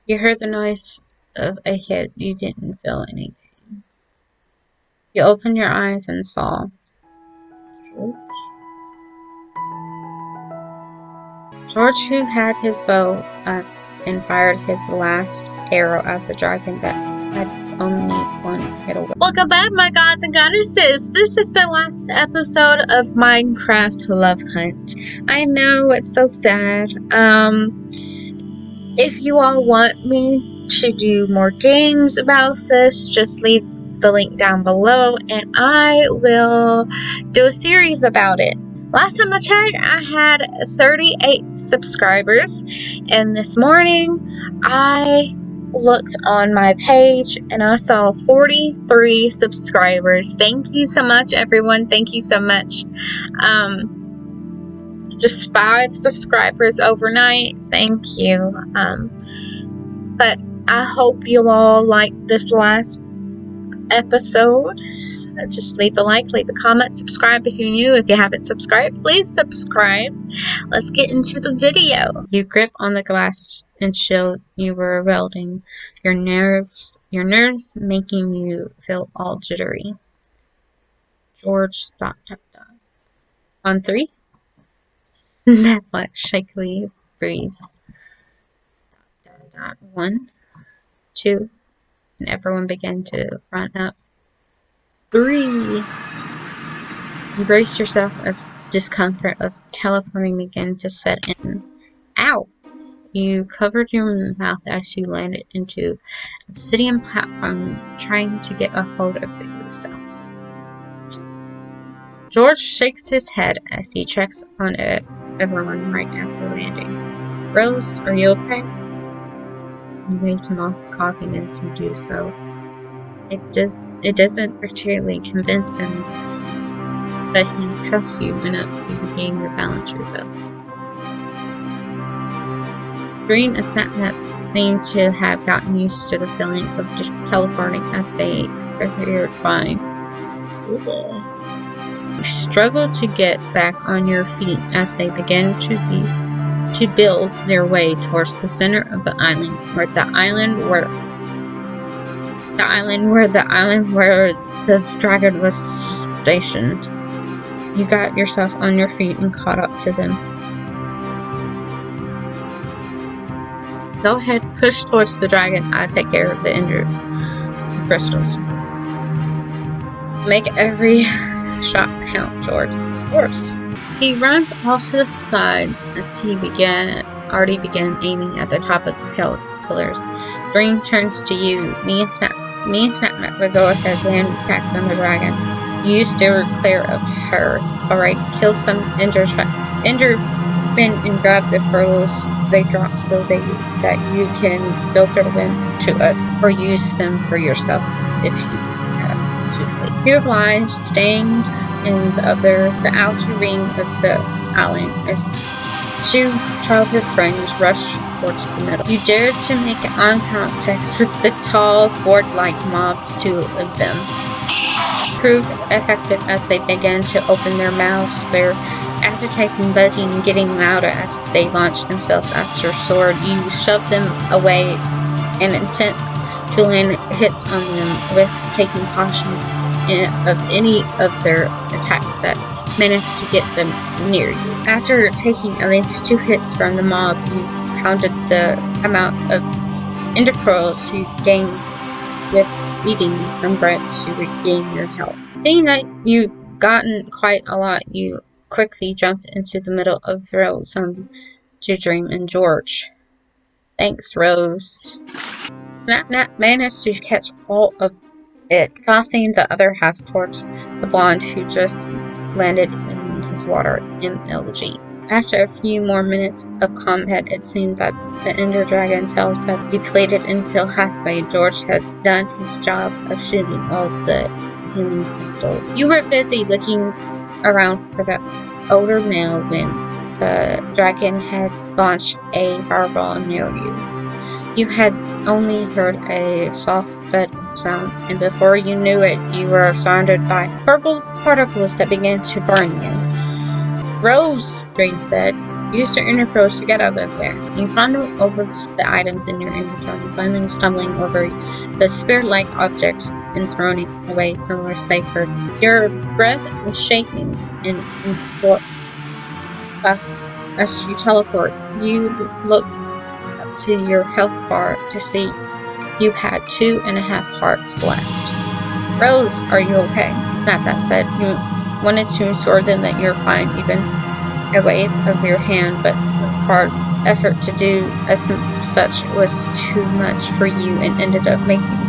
You heard the noise of a hit. You didn't feel any pain. You opened your eyes and saw George. George, who had his bow up and fired his last arrow at the dragon that had only one hit away. Welcome back, my gods and goddesses. This is the last episode of Minecraft Lovehunt. I know it's so sad. If you all want me to do more games about this, just leave the link down below and I will do a series about it. Last time I checked, I had 38 subscribers, and this morning I looked on my page and I saw 43 subscribers. Thank you so much, everyone. Thank you so much. Just 5 subscribers overnight. Thank you. But I hope you all liked this last episode. Just leave a like, leave a comment, subscribe if you're new. If you haven't subscribed, please subscribe. Let's get into the video. You grip on the glass and shield you were welding, your nerves making you feel all jittery. George, dot, dot, dot. On 3, snap like shakily freeze. Dot, dot, dot. 1, 2, and everyone began to run up. 3. You brace yourself as discomfort of teleporting began to set in. Ow! You covered your mouth as you landed into obsidian platform, trying to get a hold of yourselves. George shakes his head as he checks on everyone right after landing. Rose, are you okay? You waved him off, coughing as you do so. It doesn't particularly convince him, but he trusts you enough to regain your balance yourself. Green and Snapnap seem to have gotten used to the feeling of just teleporting as they prepared fine. You struggle to get back on your feet as they begin to build their way towards the center of the island, where the dragon was stationed. You got yourself on your feet and caught up to them. Go ahead, push towards the dragon. I'll take care of the injured crystals. Make every shot count, George. Of course. He runs off to the sides as he already began aiming at the top of the pillars. Dream turns to you. Me and Snapnap will go ahead and attacks on the dragon. You steer clear of her. Alright, kill some endermen and grab the pearls they drop so that you can filter them to us or use them for yourself if you have to. Your lives staying in the outer ring of the island as 2 childhood friends rush towards the middle. You dared to make eye contact with the tall, board-like mobs, 2 of them. Proved effective as they began to open their mouths, their agitating buzzing getting louder as they launched themselves at your sword. You shoved them away in intent to land hits on them, with taking cautions of any of their attacks that managed to get them near you. After taking at least 2 hits from the mob, you counted the amount of ender pearls you gained with eating some bread to regain your health. Seeing that you've gotten quite a lot, you quickly jumped into the middle of Rose to Dream and George. Thanks, Rose. Snapnap managed to catch all of it, tossing the other half towards the blonde who just landed in his water MLG. After a few more minutes of combat, it seemed that the Ender Dragon's health had depleted until halfway. George had done his job of shooting all the healing crystals. You were busy looking around for the older male when the dragon had launched a fireball near you. You had only heard a soft thud sound, and before you knew it, you were surrounded by purple particles that began to burn you. Rose, Dream said. Use your inner approach to get out of there. You fondle over the items in your inventory, finally stumbling over the spirit-like object and throwing it away somewhere safer. Your breath is shaking in sore fast as you teleport. You look up to your health bar to see you had 2.5 hearts left. Rose, are you okay? Snapchat said. You wanted to assure them that you're fine, even a wave of your hand, but the hard effort to do as such was too much for you and ended up making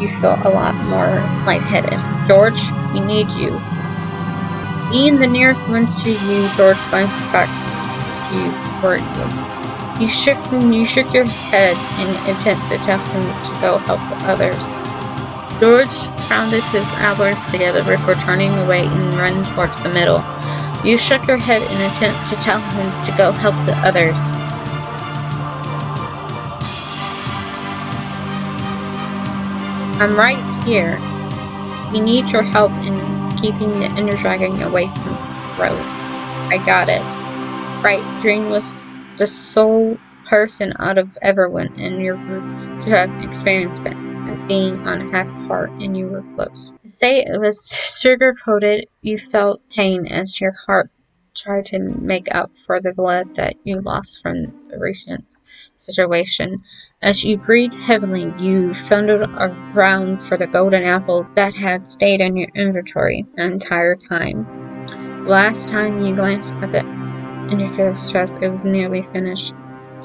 you feel a lot more lightheaded. George, we need you. Being the nearest one to you, George glances back at you worriedly. You shook your head in an attempt to tell him to go help the others. George pounded his elbows together before turning away and running towards the middle. You shook your head in an attempt to tell him to go help the others. I'm right here. We need your help in keeping the Ender Dragon away from Rose. I got it. Right, Dream was the sole person out of everyone in your group to have experience at being on half heart, and you were close. To say it was sugar-coated, you felt pain as your heart tried to make up for the blood that you lost from the recent situation. As you breathed heavily, you fumbled around for the golden apple that had stayed in your inventory the entire time. Last time you glanced at the indicator's chest, it was nearly finished.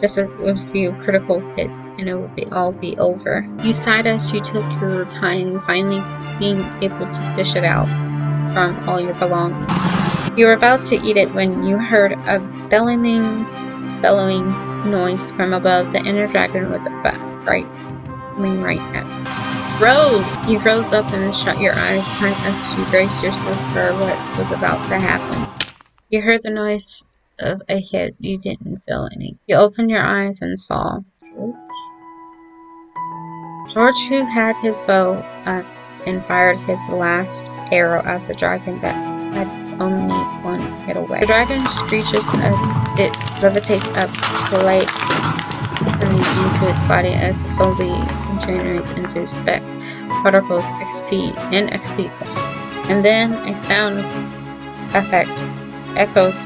Just a few critical hits, and it would all be over. You sighed as you took your time, finally being able to fish it out from all your belongings. You were about to eat it when you heard a bellowing noise from above. The Ender Dragon was coming right at you. Rose! You rose up and shut your eyes tight as you braced yourself for what was about to happen. You heard the noise of a hit. You didn't feel any. You opened your eyes and saw George, who had his bow up and fired his last arrow at the dragon that had only one hit away. The dragon screeches as it levitates up, the light coming into its body as it slowly degenerates into specks, particles, XP, and XP. And then a sound effect echoes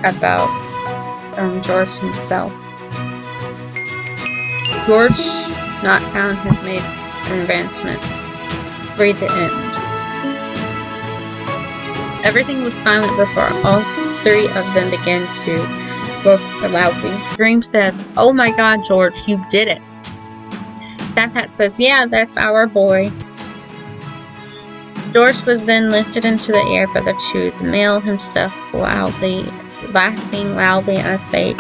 about George himself. George, not found, has made an advancement. Read the end. Everything was silent before all three of them began to look loudly. Dream says, "Oh my God, George, you did it." Snapchat says, "Yeah, that's our boy." George was then lifted into the air by the two, the male himself laughing loudly as they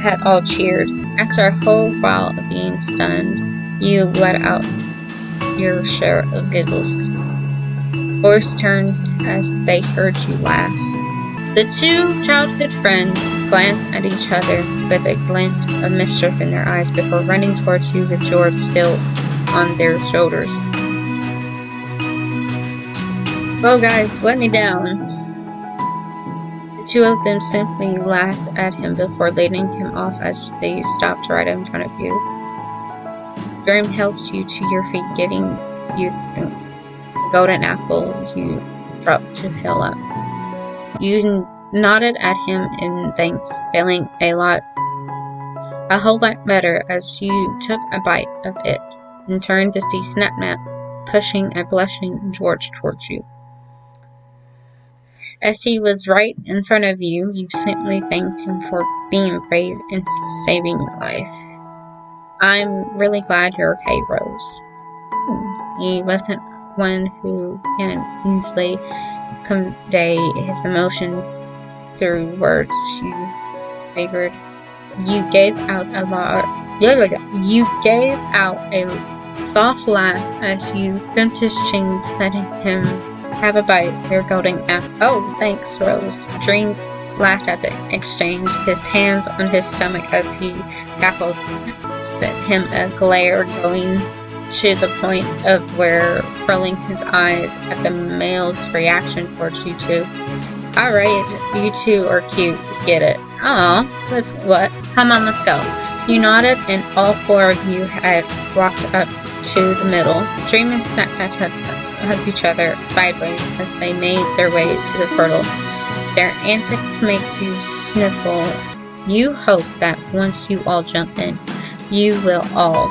had all cheered. After a whole while of being stunned, you let out your share of giggles. Boys turned as they heard you laugh. The two childhood friends glanced at each other with a glint of mischief in their eyes before running towards you with George still on their shoulders. "Well, guys, let me down." The two of them simply laughed at him before leading him off as they stopped right in front of you. Dream helped you to your feet, giving you the golden apple you dropped to heal up. You nodded at him in thanks, feeling a whole lot better as you took a bite of it and turned to see Snapnap pushing a blushing George towards you. As he was right in front of you, you simply thanked him for being brave and saving your life. "I'm really glad you're okay, Rose." He wasn't one who can easily convey his emotion through words. You favored. You gave out a soft laugh as you crimped his chin, letting him have a bite of your golden apple. "Oh, thanks, Rose." Dream laughed at the exchange, his hands on his stomach as he cackled, set him a glare going to the point of where rolling his eyes at the male's reaction towards you two. "Alright, you two are cute, we get it." Oh, what? Come on, let's go. You nodded, and all four of you had walked up to the middle. Dream and Snapchat hugged each other sideways as they made their way to the portal. Their antics make you sniffle. You hope that once you all jump in, you will all,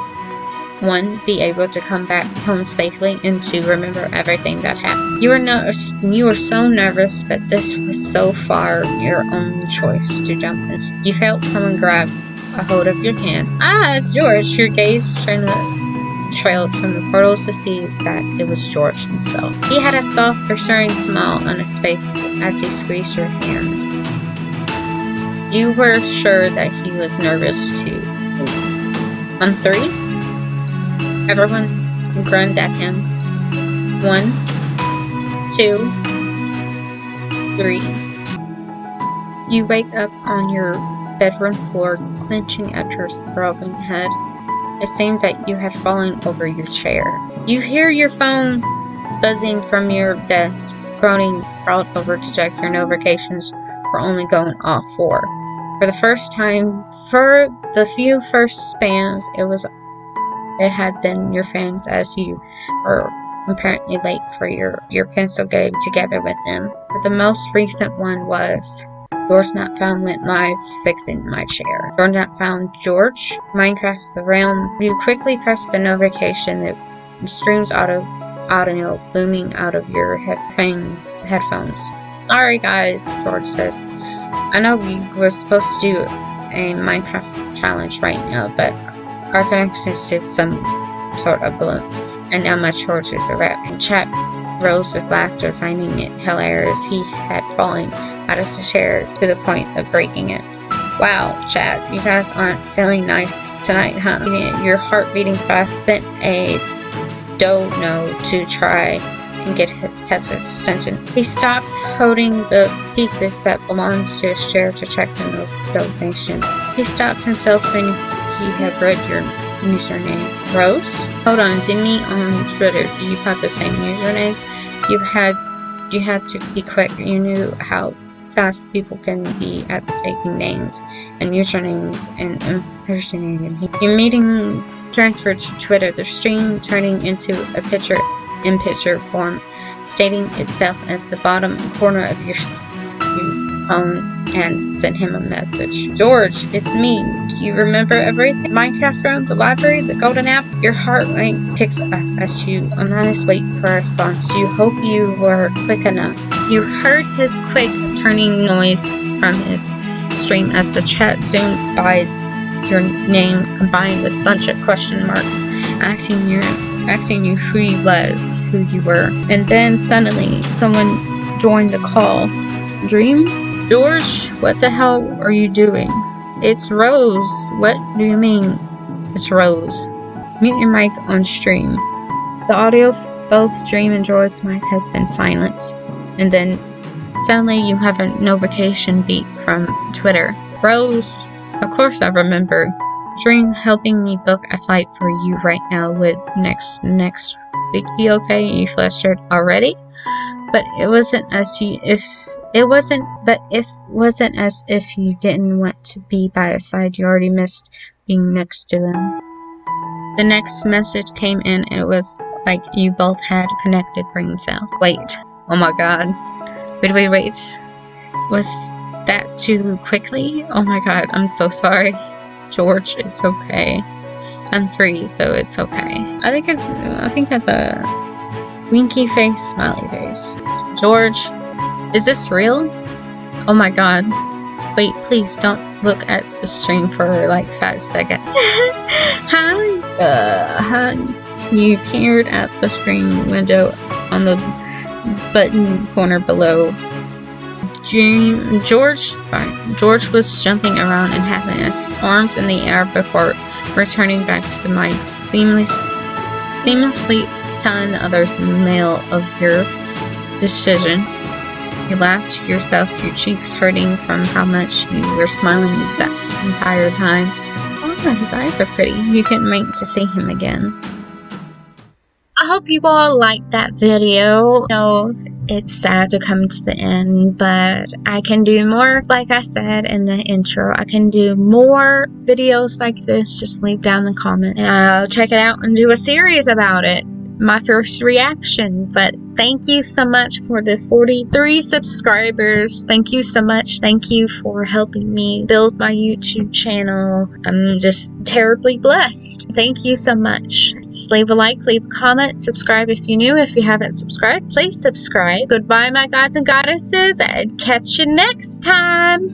one, be able to come back home safely, and two, remember everything that happened. You were so nervous, but this was so far your only choice to jump in. You felt someone grab a hold of your hand. Ah, it's George. Your gaze trailed from the portal to see that it was George himself. He had a soft, reassuring smile on his face as he squeezed your hand. You were sure that he was nervous too. On three, everyone grinned at him. 1, 2, 3. You wake up on your bedroom floor, clenching at your throbbing head. It seemed that you had fallen over your chair. You hear your phone buzzing from your desk. Groaning, crawled over to check your notifications were only going off 4. For the first time, for the few first spams, it had been your fans, as you were apparently late for your pencil game together with them. But the most recent one was George Not Found went live, fixing my chair. George Not Found George, Minecraft the Realm. You quickly pressed the notification that streams audio booming out of your headphones. Sorry guys, George says. I know we were supposed to do a Minecraft challenge right now, but our connections did some sort of balloon, and now my George is a wreck. Chat rose with laughter, finding it hilarious. He had fallen out of the chair to the point of breaking it. Wow, Chad, you guys aren't feeling nice tonight, huh? Your heart beating fast. Sent a dono to try and get his attention. He stops holding the pieces that belongs to his chair to check the donations. He stopped himself when he had read your username. Rose? Hold on, didn't he on Twitter? Do you have the same username? You had to be quick. You knew how fast people can be at taking names and usernames and impersonating him. Your meeting transferred to Twitter, the stream turning into a picture in picture form, stating itself as the bottom corner of your phone, and sent him a message. George, it's me. Do you remember everything? Minecraft Room, the library, the golden app? Your heart rate picks up as you almost wait for a response. You hope you were quick enough. You heard his quick turning noise from his stream as the chat zoomed by your name combined with a bunch of question marks, asking you who you were. And then suddenly someone joined the call. Dream? George, what the hell are you doing? It's Rose. What do you mean? It's Rose. Mute your mic on stream. The audio of both Dream and George's mic has been silenced. And then suddenly you have a notification beep from Twitter. Rose, of course I remember. Dream helping me book a flight for you right now. Would next week be okay? You flustered already? But it wasn't as if you didn't want to be by his side. You already missed being next to him. The next message came in, and it was like you both had connected brain cells. Wait. Oh my god. Wait. Was that too quickly? Oh my god, I'm so sorry. George, it's okay. I'm free, so it's okay. I think that's a winky face, smiley face. George, is this real? Oh my god. Wait, please don't look at the stream for like 5 seconds. Hi. You peered at the screen window on the button corner below. George was jumping around and having his arms in the air before returning back to the mic, seamlessly telling the others mail of your decision. You laughed to yourself, your cheeks hurting from how much you were smiling that entire time. Oh, his eyes are pretty. You couldn't wait to see him again. I hope you all liked that video. It's sad to come to the end, but I can do more. Like I said in the intro, I can do more videos like this. Just leave down the comment and I'll check it out and do a series about it. My first reaction. But thank you so much for the 43 subscribers. Thank you so much. Thank you for helping me build my YouTube channel. I'm just terribly blessed. Thank you so much. Just leave a like, leave a comment, subscribe if you're new. If you haven't subscribed, please subscribe. Goodbye, my gods and goddesses, and catch you next time.